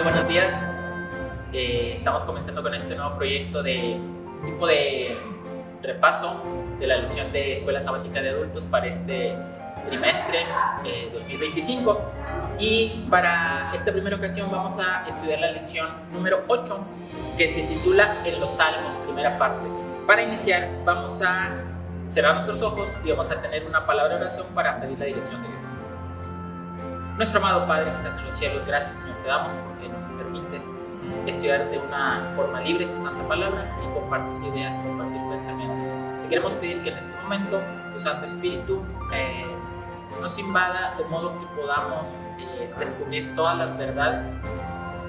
buenos días. Estamos comenzando con este nuevo proyecto de tipo de repaso de la lección de Escuela Sabática de Adultos para este trimestre 2025. Y para esta primera ocasión vamos a estudiar la lección número 8, que se titula En los Salmos, primera parte. Para iniciar vamos a cerrar nuestros ojos y vamos a tener una palabra de oración para pedir la dirección de Dios. Nuestro amado Padre que estás en los cielos, gracias Señor te damos porque nos permites estudiar de una forma libre tu santa palabra y compartir ideas, compartir pensamientos. Te queremos pedir que en este momento tu Santo Espíritu nos invada de modo que podamos descubrir todas las verdades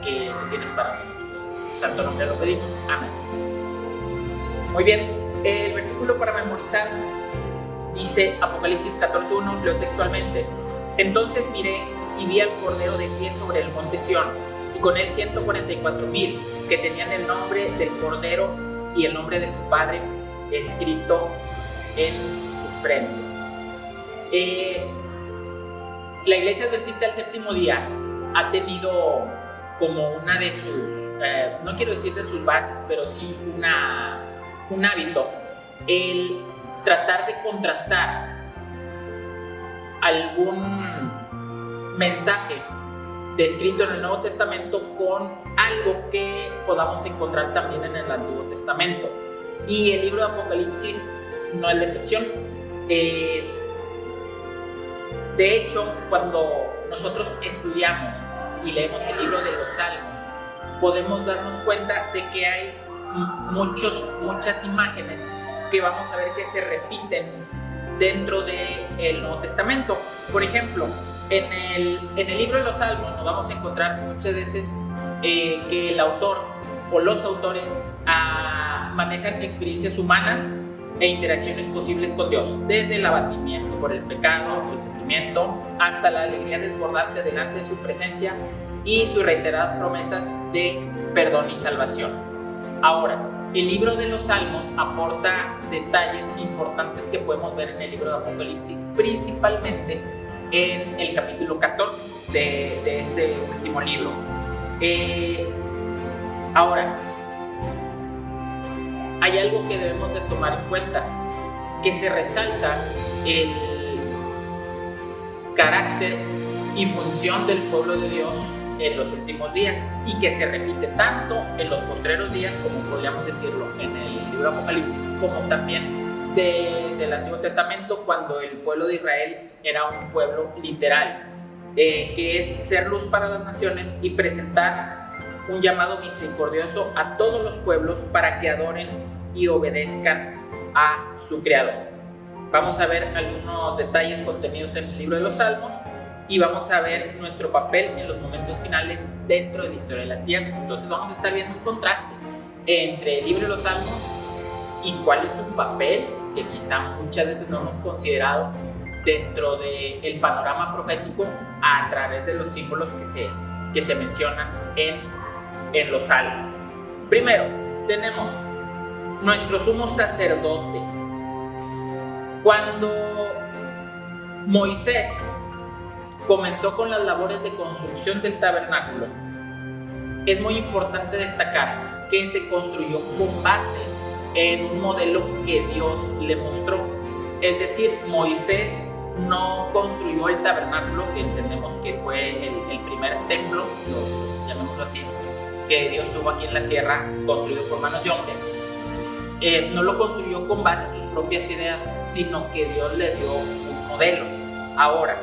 que tienes para nosotros. En tu santo nombre lo pedimos, amén. Muy bien, el versículo para memorizar dice Apocalipsis 14:1, leo textualmente: Entonces miré y vi al Cordero de pie sobre el monte Sión, y con él 144,000 que tenían el nombre del Cordero y el nombre de su Padre escrito en su frente. La Iglesia Adventista del Séptimo Día ha tenido como una de sus, no quiero decir de sus bases, pero sí un hábito, el tratar de contrastar algún mensaje descrito en el Nuevo Testamento con algo que podamos encontrar también en el Antiguo Testamento. Y el libro de Apocalipsis no es la excepción. De hecho, cuando nosotros estudiamos y leemos el libro de los Salmos, podemos darnos cuenta de que hay muchas imágenes que vamos a ver que se repiten dentro del Nuevo Testamento. Por ejemplo, en el libro de los Salmos nos vamos a encontrar muchas veces que el autor o los autores manejan experiencias humanas e interacciones posibles con Dios, desde el abatimiento por el pecado, el sufrimiento, hasta la alegría desbordante delante de su presencia y sus reiteradas promesas de perdón y salvación. Ahora, el libro de los Salmos aporta detalles importantes que podemos ver en el libro de Apocalipsis, principalmente en el capítulo 14 de este último libro. Ahora, hay algo que debemos de tomar en cuenta, que se resalta el carácter y función del pueblo de Dios en los últimos días y que se repite tanto en los postreros días, como podríamos decirlo en el libro de Apocalipsis, como también desde el Antiguo Testamento, cuando el pueblo de Israel era un pueblo literal, que es ser luz para las naciones y presentar un llamado misericordioso a todos los pueblos para que adoren y obedezcan a su Creador. Vamos a ver algunos detalles contenidos en el libro de los Salmos y vamos a ver nuestro papel en los momentos finales dentro de la historia de la tierra. Entonces vamos a estar viendo un contraste entre el libro de los Salmos y cuál es su papel, que quizá muchas veces no hemos considerado dentro del panorama profético a través de los símbolos que se mencionan en los Salmos. Primero, tenemos nuestro sumo sacerdote. Cuando Moisés comenzó con las labores de construcción del tabernáculo, es muy importante destacar que se construyó con base en un modelo que Dios le mostró. Es decir, Moisés no construyó el tabernáculo, que entendemos que fue el primer templo, llamémoslo así, que Dios tuvo aquí en la tierra, construido por manos de hombres. No lo construyó con base en sus propias ideas, sino que Dios le dio un modelo. Ahora,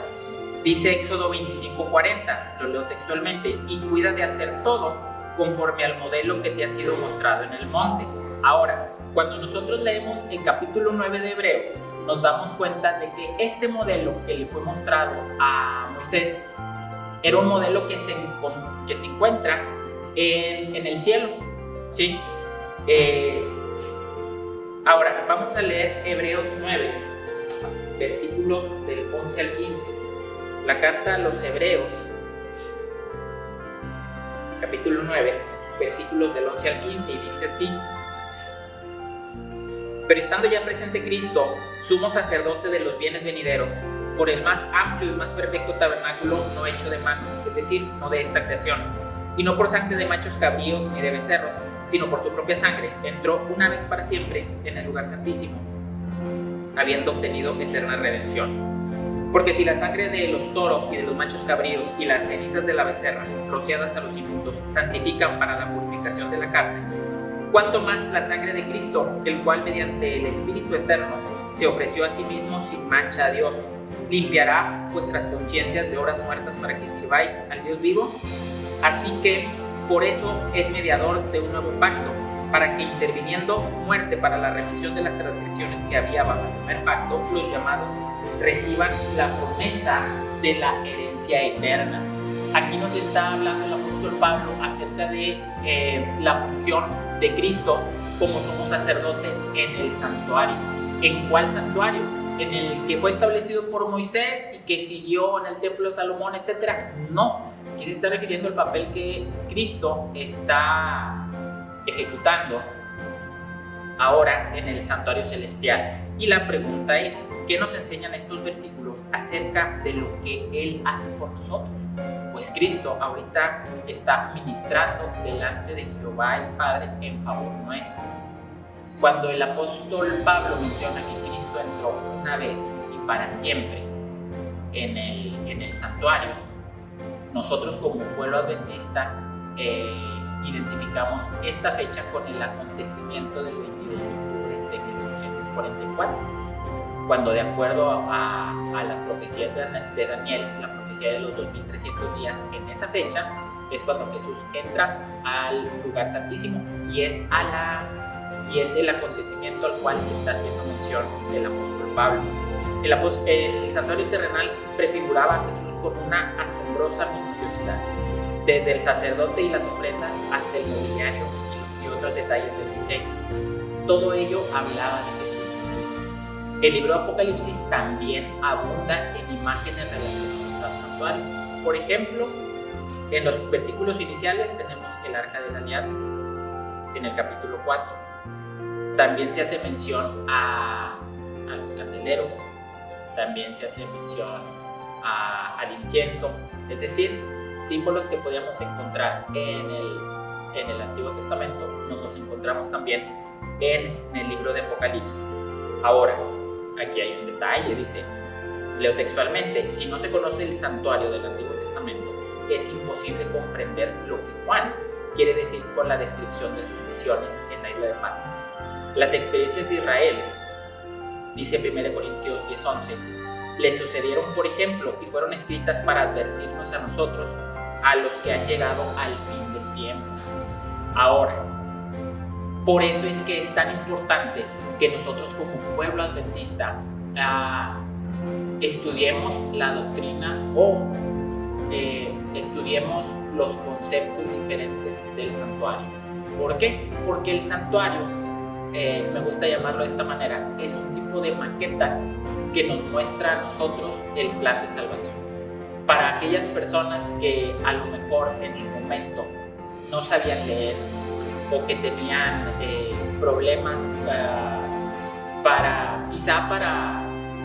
dice Éxodo 25:40, lo leo textualmente: y cuida de hacer todo conforme al modelo que te ha sido mostrado en el monte. Ahora, cuando nosotros leemos el capítulo 9 de Hebreos, nos damos cuenta de que este modelo que le fue mostrado a Moisés era un modelo que se encuentra en el cielo, ¿sí? Ahora, vamos a leer Hebreos 9, versículos del 11 al 15. La carta a los Hebreos, capítulo 9, versículos del 11 al 15, y dice así: Pero estando ya presente Cristo, sumo sacerdote de los bienes venideros, por el más amplio y más perfecto tabernáculo no hecho de manos, es decir, no de esta creación, y no por sangre de machos cabríos ni de becerros, sino por su propia sangre, entró una vez para siempre en el lugar santísimo, habiendo obtenido eterna redención. Porque si la sangre de los toros y de los machos cabríos y las cenizas de la becerra, rociadas a los inmundos, santifican para la purificación de la carne, cuánto más la sangre de Cristo, el cual mediante el Espíritu Eterno se ofreció a sí mismo sin mancha a Dios, limpiará vuestras conciencias de obras muertas para que sirváis al Dios vivo. Así que por eso es mediador de un nuevo pacto, para que interviniendo muerte para la remisión de las transgresiones que había bajo el primer pacto, los llamados reciban la promesa de la herencia eterna. Aquí nos está hablando el apóstol Pablo acerca de la función de Cristo como sumo sacerdote en el santuario. ¿En cuál santuario? En el que fue establecido por Moisés y que siguió en el templo de Salomón, etc. No, aquí se está refiriendo al papel que Cristo está ejecutando ahora en el santuario celestial. Y la pregunta es, ¿qué nos enseñan estos versículos acerca de lo que Él hace por nosotros? Pues Cristo ahorita está ministrando delante de Jehová el Padre en favor nuestro. Cuando el apóstol Pablo menciona que Cristo entró una vez y para siempre en el santuario, nosotros como pueblo adventista identificamos esta fecha con el acontecimiento del 22 de octubre de 1844, cuando de acuerdo a las profecías de Daniel, la profecía de los 2300 días, en esa fecha es cuando Jesús entra al lugar santísimo y es el acontecimiento al cual está haciendo mención el apóstol Pablo. El santuario terrenal prefiguraba a Jesús con una asombrosa minuciosidad, desde el sacerdote y las ofrendas hasta el mobiliario y otros detalles del diseño. Todo ello hablaba de Jesús. El libro de Apocalipsis también abunda en imágenes relacionadas al santuario. Por ejemplo, en los versículos iniciales tenemos el Arca de la Alianza, en el capítulo 4. También se hace mención a los candeleros, también se hace mención al incienso, es decir, símbolos que podíamos encontrar en el Antiguo Testamento, nos los encontramos también en el libro de Apocalipsis. Ahora, aquí hay un detalle, dice, leo textualmente, si no se conoce el santuario del Antiguo Testamento, es imposible comprender lo que Juan quiere decir con la descripción de sus visiones en la isla de Patmos. Las experiencias de Israel, dice 1 Corintios 10:11, le sucedieron, por ejemplo, y fueron escritas para advertirnos a nosotros, a los que han llegado al fin del tiempo. Ahora, por eso es que es tan importante que nosotros como pueblo adventista estudiemos la doctrina o estudiemos los conceptos diferentes del santuario. ¿Por qué? Porque el santuario, me gusta llamarlo de esta manera, es un tipo de maqueta que nos muestra a nosotros el plan de salvación. Para aquellas personas que a lo mejor en su momento no sabían leer o que tenían problemas para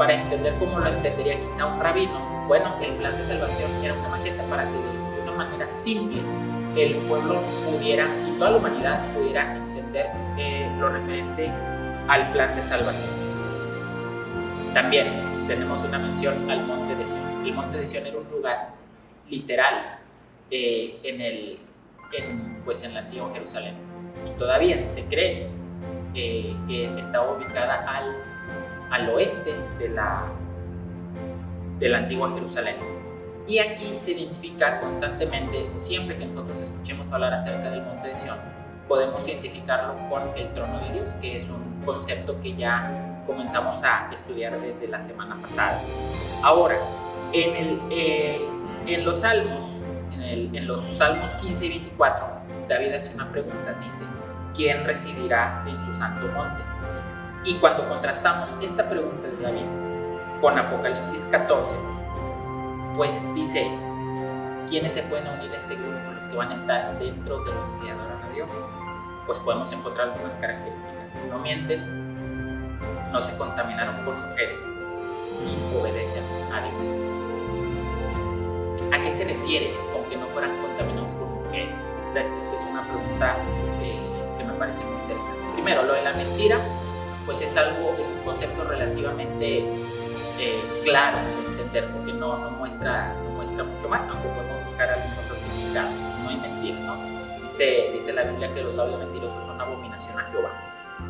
entender cómo lo entendería quizá un rabino, bueno, el plan de salvación era una maqueta para que de una manera simple el pueblo pudiera, y toda la humanidad pudiera entender lo referente al plan de salvación. También tenemos una mención al Monte de Sión. El Monte de Sión era un lugar literal en la antigua Jerusalén. Y todavía se cree que está ubicada al oeste de la antigua Jerusalén. Y aquí se identifica constantemente, siempre que nosotros escuchemos hablar acerca del Monte de Sión, podemos identificarlo con el trono de Dios, que es un concepto que ya comenzamos a estudiar desde la semana pasada. Ahora, en los Salmos 15 y 24, David hace una pregunta, dice, ¿quién residirá en su santo monte? Y cuando contrastamos esta pregunta de David con Apocalipsis 14, pues dice, ¿quiénes se pueden unir a este grupo? Los que van a estar dentro de los que adoran a Dios. Pues podemos encontrar algunas características. No mienten, no se contaminaron con mujeres y obedecen a Dios. ¿A qué se refiere con que no fueran contaminados con mujeres? esta es una pregunta que me parece muy interesante. Primero, lo de la mentira, pues es un concepto relativamente claro de entender, porque no muestra mucho más, aunque podemos buscar algún otro significado. No hay mentira, ¿no? Dice la Biblia que los labios mentirosos son abominación a Jehová.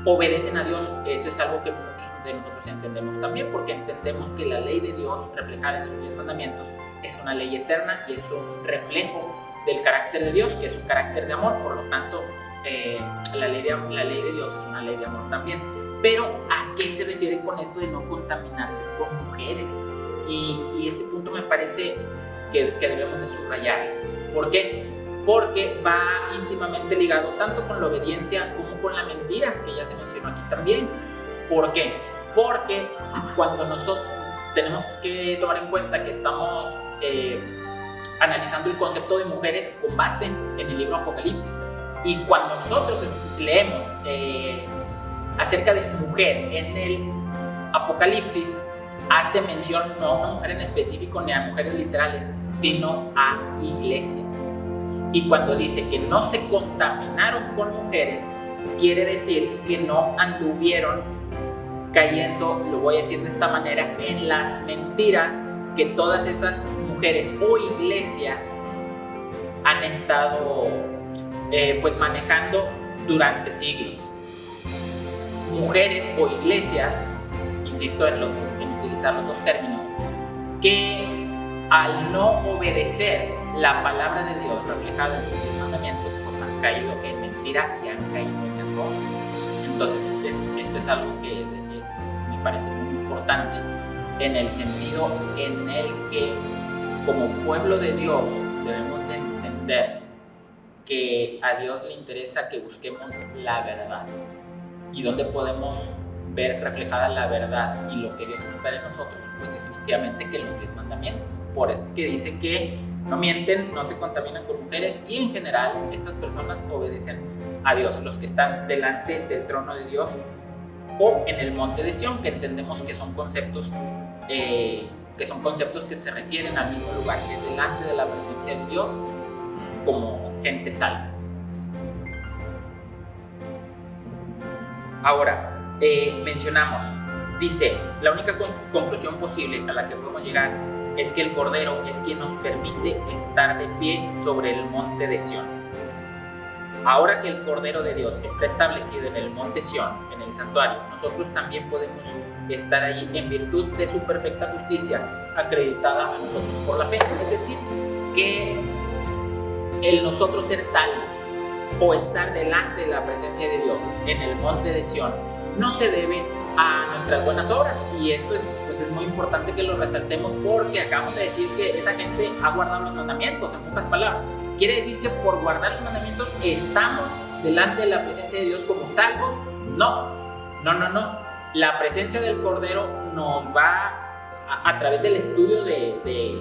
Obedecen a Dios, eso es algo que muchos de nosotros entendemos también, porque entendemos que la ley de Dios reflejada en sus 10 mandamientos es una ley eterna y es un reflejo del carácter de Dios, que es un carácter de amor. Por lo tanto, la ley de Dios es una ley de amor también. Pero ¿a qué se refiere con esto de no contaminarse con mujeres? Y este punto me parece que debemos de subrayar. ¿Por qué? Porque va íntimamente ligado tanto con la obediencia como con la mentira, que ya se mencionó aquí también. ¿Por qué? Porque cuando nosotros tenemos que tomar en cuenta que estamos analizando el concepto de mujeres con base en el libro Apocalipsis, y cuando nosotros leemos acerca de mujer en el Apocalipsis, hace mención no a una mujer en específico ni a mujeres literales, sino a iglesias. Y cuando dice que no se contaminaron con mujeres, quiere decir que no anduvieron cayendo, lo voy a decir de esta manera, en las mentiras que todas esas mujeres o iglesias han estado pues manejando durante siglos. Mujeres o iglesias, insisto en utilizar los dos términos, que al no obedecer la palabra de Dios reflejada en sus 10 mandamientos, pues han caído en mentira y han caído en error. Entonces esto es algo que me parece muy importante, en el sentido en el que como pueblo de Dios debemos de entender que a Dios le interesa que busquemos la verdad. ¿Y dónde podemos ver reflejada la verdad y lo que Dios espera en nosotros? Pues definitivamente que en los 10 mandamientos. Por eso es que dice que no mienten, no se contaminan con mujeres, y en general estas personas obedecen a Dios, los que están delante del trono de Dios o en el monte de Sión, que entendemos que son conceptos que se refieren al mismo lugar, que es delante de la presencia de Dios como gente salva. Ahora, mencionamos, dice, la única conclusión posible a la que podemos llegar es que el Cordero es quien nos permite estar de pie sobre el monte de Sión. Ahora que el Cordero de Dios está establecido en el monte Sión, en el santuario, nosotros también podemos estar ahí en virtud de su perfecta justicia, acreditada a nosotros por la fe. Es decir, que el nosotros ser salvos o estar delante de la presencia de Dios en el monte de Sión no se debe a nuestras buenas obras, y esto es muy importante que lo resaltemos, porque acabamos de decir que esa gente ha guardado los mandamientos. En pocas palabras, quiere decir que por guardar los mandamientos estamos delante de la presencia de Dios como salvos. No. La presencia del Cordero nos va a través del estudio de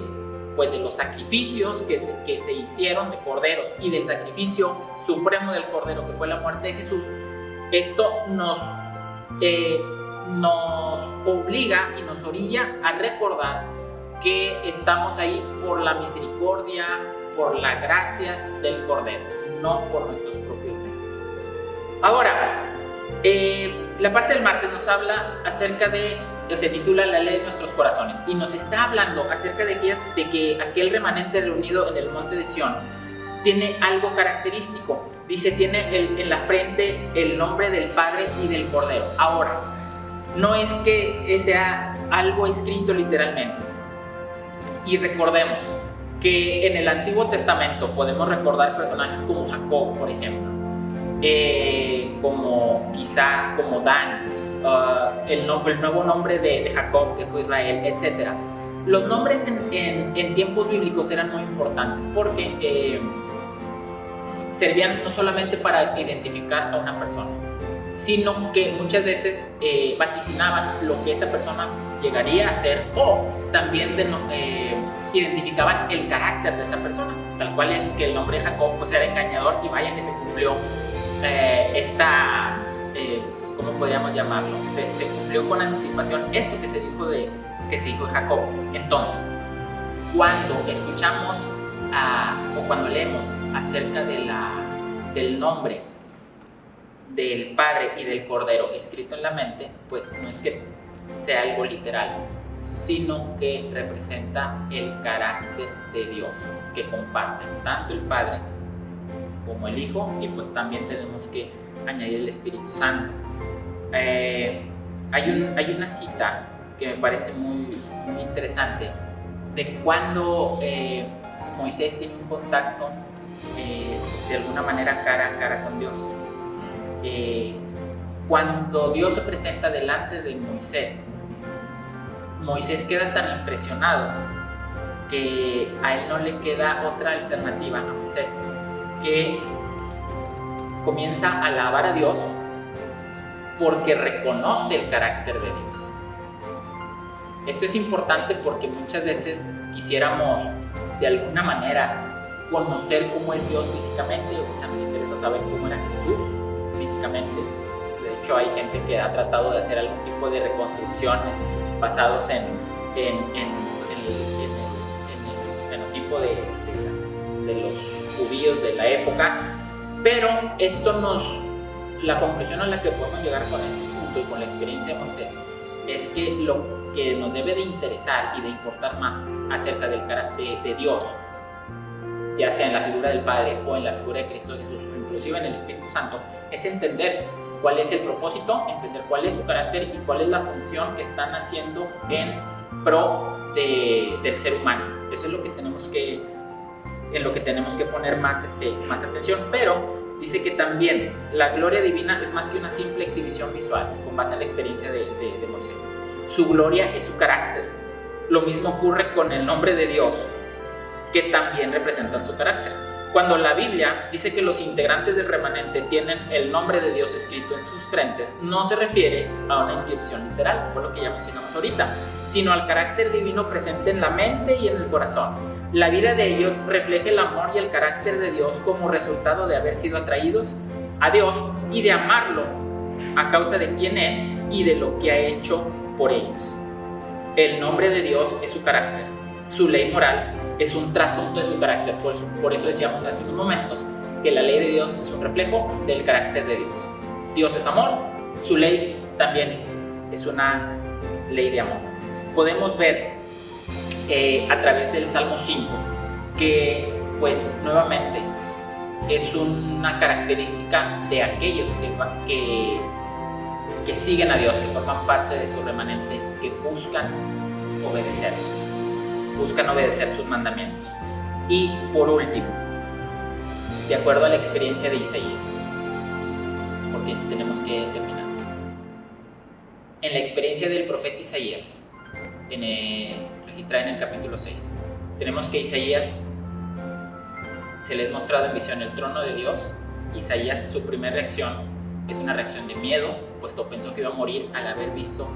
los sacrificios que se hicieron de corderos y del sacrificio supremo del Cordero, que fue la muerte de Jesús. Esto nos obliga y nos orilla a recordar que estamos ahí por la misericordia, por la gracia del Cordero, no por nuestros propios méritos. Ahora, la parte del martes nos habla acerca se titula La ley de nuestros corazones, y nos está hablando acerca de que aquel remanente reunido en el monte de Sión tiene algo característico. Dice, tiene en la frente el nombre del Padre y del Cordero. Ahora, no es que sea algo escrito literalmente. Y recordemos que en el Antiguo Testamento podemos recordar personajes como Jacob, por ejemplo, como Dan, el nuevo nombre de Jacob, que fue Israel, etc. Los nombres en tiempos bíblicos eran muy importantes, porque servían no solamente para identificar a una persona, sino que muchas veces vaticinaban lo que esa persona llegaría a ser, o también identificaban el carácter de esa persona, tal cual es que el nombre de Jacob pues era engañador, y vaya que se cumplió ¿cómo podríamos llamarlo? Se cumplió con anticipación esto que se dijo de Jacob. Entonces, cuando escuchamos o cuando leemos acerca del nombre del Padre y del Cordero escrito en la mente, pues no es que sea algo literal, sino que representa el carácter de Dios que comparten tanto el Padre como el Hijo, y pues también tenemos que añadir el Espíritu Santo. Hay una cita que me parece muy interesante de cuando Moisés tiene un contacto de alguna manera cara a cara con Dios. Cuando Dios se presenta delante de Moisés, Moisés queda tan impresionado que a él no le queda otra alternativa a Moisés que comienza a alabar a Dios porque reconoce el carácter de Dios. Esto es importante porque muchas veces quisiéramos de alguna manera conocer cómo es Dios físicamente, o quizá nos interesa saber cómo era Jesús físicamente. De hecho, hay gente que ha tratado de hacer algún tipo de reconstrucciones basados en el fenotipo de los judíos de la época, pero la conclusión a la que podemos llegar con este punto y con la experiencia de Moisés es que lo que nos debe de interesar y de importar más acerca del carácter de Dios, ya sea en la figura del Padre o en la figura de Cristo Jesús, o inclusive en el Espíritu Santo, es entender cuál es el propósito, entender cuál es su carácter y cuál es la función que están haciendo en pro del ser humano. Eso es lo que tenemos que poner más atención, pero dice que también la gloria divina es más que una simple exhibición visual, con base en la experiencia de Moisés. Su gloria es su carácter. Lo mismo ocurre con el nombre de Dios, que también representan su carácter. Cuando la Biblia dice que los integrantes del remanente tienen el nombre de Dios escrito en sus frentes, no se refiere a una inscripción literal, que fue lo que ya mencionamos ahorita, sino al carácter divino presente en la mente y en el corazón. La vida de ellos refleja el amor y el carácter de Dios como resultado de haber sido atraídos a Dios y de amarlo a causa de quién es y de lo que ha hecho por ellos. El nombre de Dios es su carácter, su ley moral es un trasfondo de su carácter. Por eso decíamos hace unos momentos que la ley de Dios es un reflejo del carácter de Dios. Dios es amor, su ley también es una ley de amor. Podemos ver a través del Salmo 5 que pues nuevamente es una característica de aquellos que siguen a Dios, que forman parte de su remanente, que buscan obedecer sus mandamientos. Y por último, de acuerdo a la experiencia de Isaías, porque tenemos que terminar, en la experiencia del profeta Isaías, registrada en el capítulo 6, tenemos que Isaías se le es mostrado en visión el trono de Dios. Isaías, su primera reacción es una reacción de miedo, puesto pensó que iba a morir al haber visto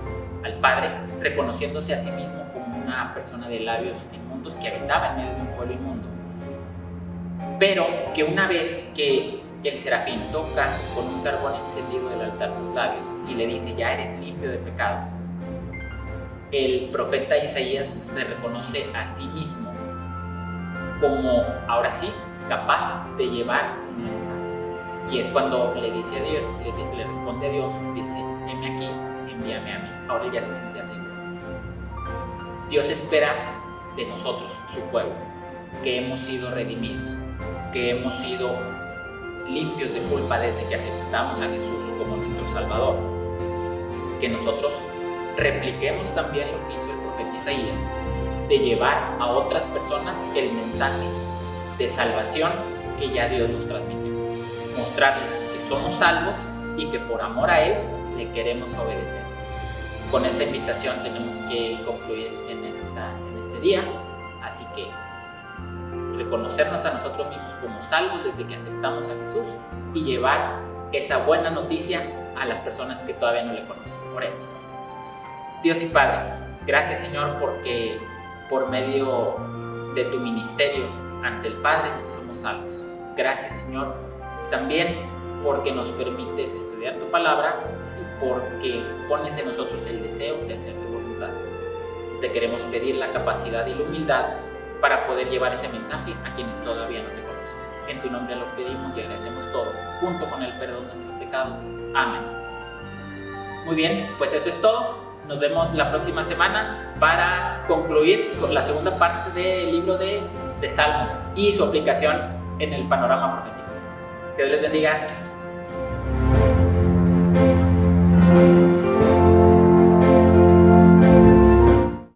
al Padre, reconociéndose a sí mismo como una persona de labios inmundos que habitaba en medio de un pueblo inmundo. Pero que una vez que el serafín toca con un carbón encendido del altar sus labios y le dice: ya eres limpio de pecado, el profeta Isaías se reconoce a sí mismo como, ahora sí, capaz de llevar un mensaje. Y es cuando le dice a Dios, le responde a Dios, dice: heme aquí, envíame a mí. Ahora ya se siente así. Dios espera de nosotros, su pueblo, que hemos sido redimidos, que hemos sido limpios de culpa desde que aceptamos a Jesús como nuestro Salvador, que nosotros repliquemos también lo que hizo el profeta Isaías, de llevar a otras personas el mensaje de salvación que ya Dios nos transmitió, mostrarles que somos salvos y que por amor a Él le queremos obedecer. Con esa invitación tenemos que concluir en este día, así que reconocernos a nosotros mismos como salvos desde que aceptamos a Jesús y llevar esa buena noticia a las personas que todavía no le conocen. Oremos. Dios y Padre, gracias, Señor, porque por medio de tu ministerio ante el Padre es que somos salvos. Gracias, Señor, también porque nos permites estudiar tu palabra y porque pones en nosotros el deseo de hacer tu voluntad. Te queremos pedir la capacidad y la humildad para poder llevar ese mensaje a quienes todavía no te conocen. En tu nombre lo pedimos y agradecemos todo, junto con el perdón de nuestros pecados. Amén. Muy bien, pues eso es todo. Nos vemos la próxima semana para concluir con la segunda parte del libro de Salmos y su aplicación en el panorama profético. Que Dios les bendiga.